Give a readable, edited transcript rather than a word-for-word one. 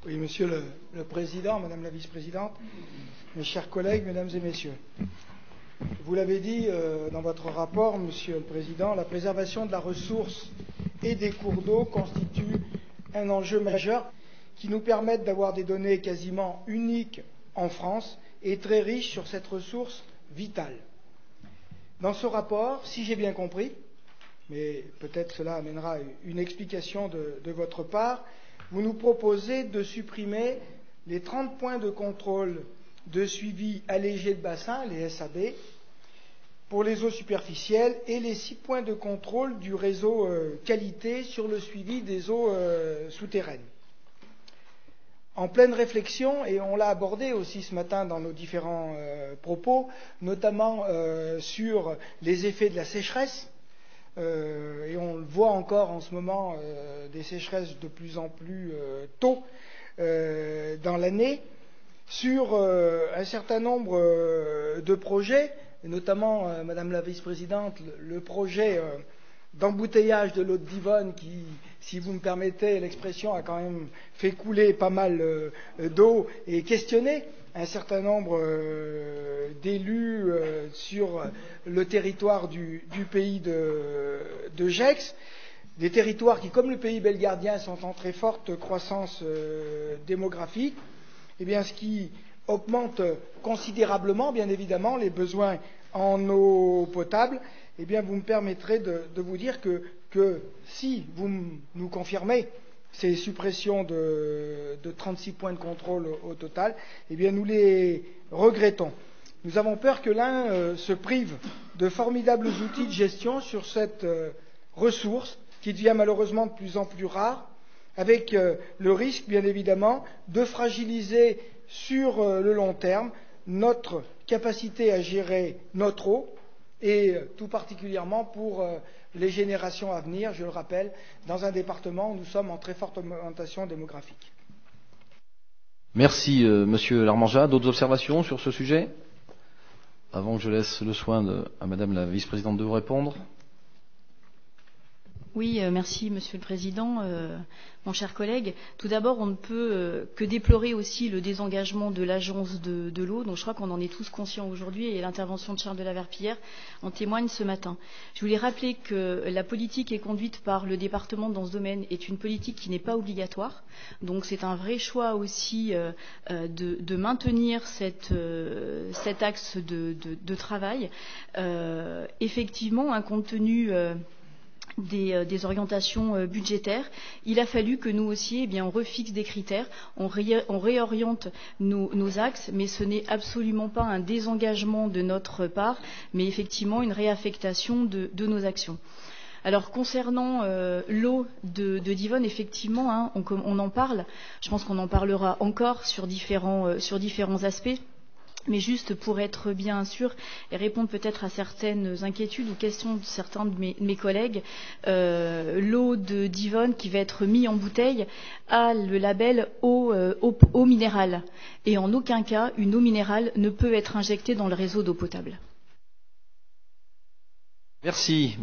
Oui, Monsieur le Président, Madame la Vice-présidente, mes chers collègues, Mesdames et Messieurs. Vous l'avez dit dans votre rapport, Monsieur le Président, la préservation de la ressource et des cours d'eau constitue un enjeu majeur qui nous permet d'avoir des données quasiment uniques en France et très riches sur cette ressource vitale. Dans ce rapport, si j'ai bien compris, mais peut-être cela amènera une explication de votre part, vous nous proposez de supprimer les 30 points de contrôle de suivi allégé de bassin, les SAB, pour les eaux superficielles et les 6 points de contrôle du réseau qualité sur le suivi des eaux souterraines. En pleine réflexion, et on l'a abordé aussi ce matin dans nos différents propos, notamment sur les effets de la sécheresse, et on le voit encore en ce moment, des sécheresses de plus en plus tôt dans l'année, sur un certain nombre de projets, et notamment, Madame la Vice-présidente, le projet d'embouteillage de l'eau de Divonne qui, si vous me permettez l'expression, a quand même fait couler pas mal d'eau et questionné un certain nombre d'élus sur le territoire du pays de Gex, des territoires qui, comme le pays belgardien, sont en très forte croissance démographique, et bien ce qui augmente considérablement, bien évidemment, les besoins en eau potable. Eh bien, vous me permettrez de vous dire que si vous nous confirmez ces suppressions de 36 points de contrôle au total, eh bien, nous les regrettons. Nous avons peur que l'un se prive de formidables outils de gestion sur cette ressource qui devient malheureusement de plus en plus rare, avec le risque, bien évidemment, de fragiliser sur le long terme notre capacité à gérer notre eau, et tout particulièrement pour les générations à venir, je le rappelle, dans un département où nous sommes en très forte augmentation démographique. Merci Monsieur Larmanjat. D'autres observations sur ce sujet? Avant que je laisse le soin à Madame la Vice-présidente de vous répondre. Oui, merci Monsieur le Président. Mon cher collègue, tout d'abord, on ne peut que déplorer aussi le désengagement de l'Agence de l'eau, donc je crois qu'on en est tous conscients aujourd'hui, et l'intervention de Charles de la Verpillière en témoigne ce matin. Je voulais rappeler que la politique qui est conduite par le département dans ce domaine est une politique qui n'est pas obligatoire, donc c'est un vrai choix aussi de maintenir cet axe de travail. Effectivement, compte tenu des orientations budgétaires, il a fallu que nous aussi, on refixe des critères, on réoriente nos axes, mais ce n'est absolument pas un désengagement de notre part, mais effectivement une réaffectation de nos actions. Alors concernant l'eau de Divonne, effectivement, on en parle. Je pense qu'on en parlera encore sur différents aspects. Mais juste pour être bien sûr et répondre peut-être à certaines inquiétudes ou questions de certains de mes collègues, l'eau de Divonne qui va être mise en bouteille a le label eau minérale. Et en aucun cas, une eau minérale ne peut être injectée dans le réseau d'eau potable. Merci.